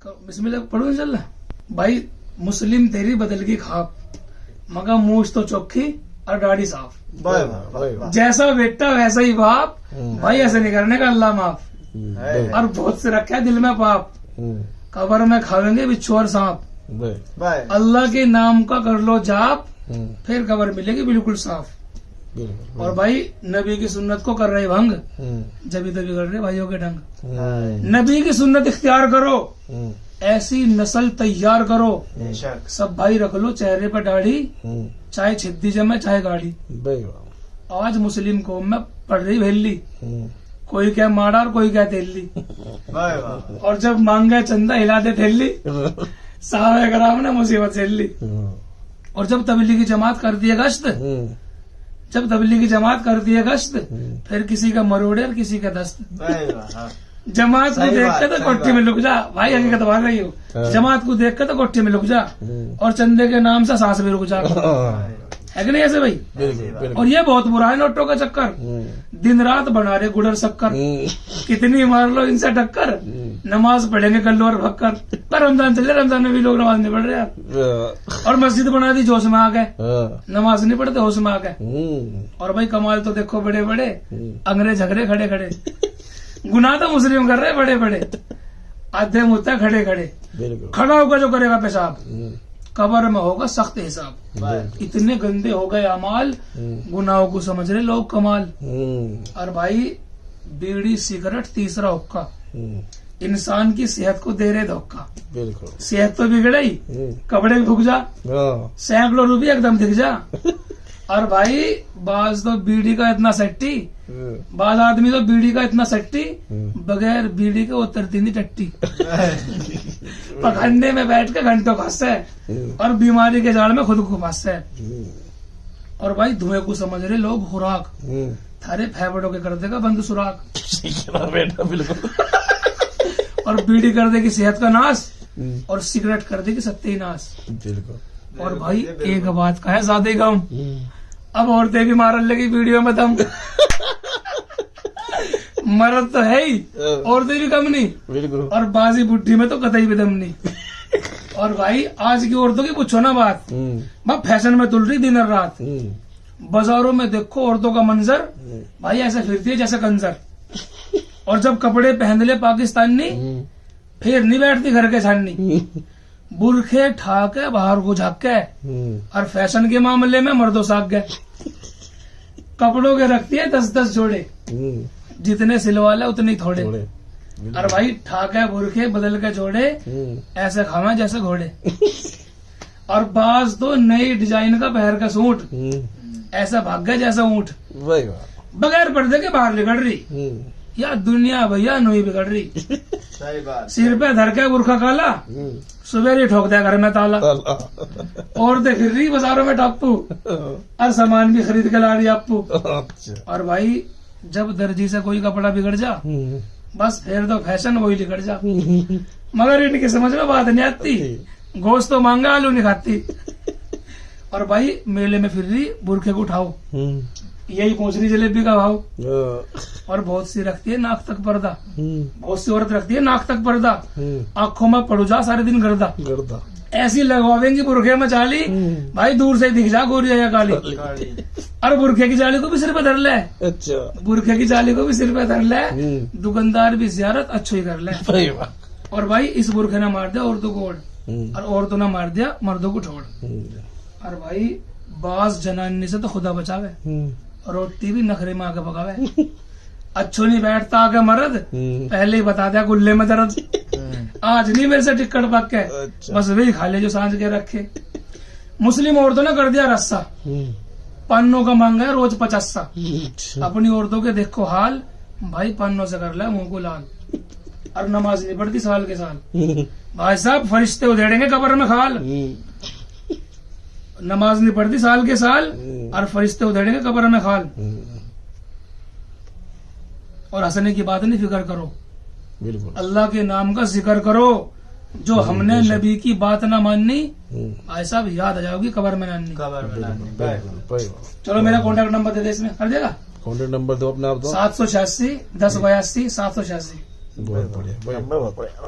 बिस्मिल्लाह पढ़ो इंशाल्लाह। भाई मुस्लिम तेरी बदल की खाप, मगर मूछ तो चौखी और दाढ़ी साफ। जैसा बेटा वैसा ही बाप, भाई ऐसे नहीं करने का अल्लाह माफ। और बहुत से रखा है दिल में पाप, कब्र में खाएंगे बिच्छू और सांप। अल्लाह के नाम का कर लो जाप, फिर कब्र मिलेगी बिल्कुल साफ। और भाई नबी की सुन्नत को कर रहे भंग, जब इधर बिगड़ रहे भाइयों के ढंग। नबी की सुन्नत इख्तियार करो, ऐसी नस्ल तैयार करो। सब भाई रख लो चेहरे पर दाढ़ी, चाहे छिद्दी जमे चाहे गाड़ी। आज मुस्लिम कौम में पड़ रही भेली, कोई क्या माड़ा और कोई क्या तेली। और जब मांगे चंदा हिला दे थेली, साहब कराम ने मुसीबत झेल ली। और जब तबलीगी जमात कर दिए गश्त, जब तबलीगी जमात कर दिए गश्त, फिर किसी का मरोड़े और किसी का दस्त। जमात को देख के तो कोठी में लुक जा, भाई हकीकत बात रही हो। जमात को देख के तो कोठी में लुक जा, और चंदे के नाम से सांस भी रुक जा, है कि नहीं ऐसे भाई। और ये बहुत बुरा है नोटों का चक्कर, दिन रात बना रहे गुड़र शक्कर। कितनी मार लो इनसे टक्कर, नमाज पढ़ेंगे कल्लू और भक्कर। पर रमजान चले, रमजान में भी लोग नमाज नहीं पढ़ रहे यार। और मस्जिद बना दी जोश में आ गए, नमाज नहीं पढ़ते होश में आ गए। और भाई कमाल तो देखो बड़े बड़े, अंग्रेज झगड़े खड़े खड़े। गुनाह तो मुस्लिम कर रहे बड़े बड़े, आधे मुद्दे खड़े खड़े। खड़ा होकर जो करेगा पेशाब, कब्र में होगा सख्त हिसाब। इतने गंदे हो गए अमाल, गुनाहों को समझ रहे लोग कमाल। और भाई बीड़ी सिगरेट तीसरा हुक्का, इंसान की सेहत को दे रहे धोखा। सेहत तो बिगड़े, कपड़े भी भुग जा, सैकड़ों रुपये एकदम दिख जा। और भाई बाज तो बीड़ी का इतना सट्टी, बाज आदमी तो बीड़ी का इतना सट्टी, बगैर बीड़ी के उतरती नहीं टट्टी। पखंडे में बैठ के घंटों फंसता है, और बीमारी के जाल में खुद को फंसता है। और भाई धुएं को समझ रहे लोग खुराक, थारे फेफड़ों के कर देगा बंद सुराख। बिल्कुल। और बीड़ी कर देगी सेहत का नाश, और सिगरेट कर देगी सत्यानाश। और भाई एक बात का है ज्यादा गम, अब औरतें भी मारने लगी वीडियो में दम। मर्द तो है ही, औरतें भी कम नहीं, और बाजी बुढ़ी में तो कतई भी दम नहीं। और भाई आज की औरतों की पूछो ना बात, मैं फैशन में तुल रही दिन और रात। बाजारों में देखो औरतों का मंजर, भाई ऐसे फिरती है जैसे कंजर। और जब कपड़े पहन ले पाकिस्तानी, फिर नहीं बैठती घर के छाननी। बुरखे ठाके बाहर को झाक के, और फैशन के मामले में मर्दों साग गए। कपड़ों के रखती है 10-10 जोड़े, जितने सिलवाले उतने थोड़े। और भाई ठाके बुरखे बदल के जोड़े, ऐसे खावे जैसे घोड़े। और बाज तो नई डिजाइन का पहर का सूट, ऐसा भाग गए जैसा ऊंट। बगैर पर्दे के बाहर निकल रही, या दुनिया भैया नहीं बिगड़ रही। सही बात। सिर पे धर के बुरखा काला, सुबह ठोक दिया घर में ताला। औरतें फिर रही बाजारों में टापू, और सामान भी खरीद के ला रही आपू। और भाई जब दर्जी से कोई कपड़ा बिगड़ जा, बस फिर तो फैशन वही बिगड़ जा। मगर इनकी समझ में बात नहीं आती, गोश्त तो मांगा आलू नहीं खाती। और भाई मेले में फिर रही बुरखे को उठाओ, यही पहुंच रही जलेबी का भाव। और बहुत सी रखती है नाक तक पर्दा, बहुत सी औरत रखती है नाक तक पर्दा। आंखों में पड़ू जा सारे दिन गर्दा, ऐसी लगवावेंगी बुरखे में जाली, भाई दूर से दिख जा गोरी या काली। और बुरखे की जाली को भी सिर पे धर ले, अच्छा बुरखे की जाली को भी सिर पे धर ले, दुकानदार भी जियारत अच्छो ही कर ले। और भाई इस बुरखे ने मार दिया औरतों को ओढ़, और औरतों ने मार दिया मर्दों को ठोड़। और भाई बाज जनानी से तो खुदा बचावे, रोटी भी नखरे में आगे पकावे। अच्छो नहीं बैठता आगे मर्द, पहले ही बता दिया गुल्ले में दर्द। आज नहीं मेरे से टिक्कट पक के, बस वही खा ले जो सांझ के रखे। मुस्लिम औरतों ने कर दिया रस्सा, पन्नों का मांगा है रोज 50। अपनी औरतों के देखो हाल, भाई पन्नों से कर ले मुंह को लाल। और नमाज नहीं पढ़ती साल के साल, भाई साहब फरिश्ते उधेड़ेंगे कब्र में खाल। नमाज नहीं पढ़ती साल के साल, और फरिश्ते उधेड़ेंगे कब्र में खाल। और हंसने की बात नहीं, फिक्र करो, अल्लाह के नाम का जिक्र करो। जो हमने नबी की बात ना माननी, भाई साहब याद आ जाओगी कब्र में नानी। चलो मेरा कॉन्टेक्ट नंबर दे दे, इसमें कर देगा। कॉन्टेक्ट नंबर दो अपने आप, 786 1082 786। बहुत बढ़िया।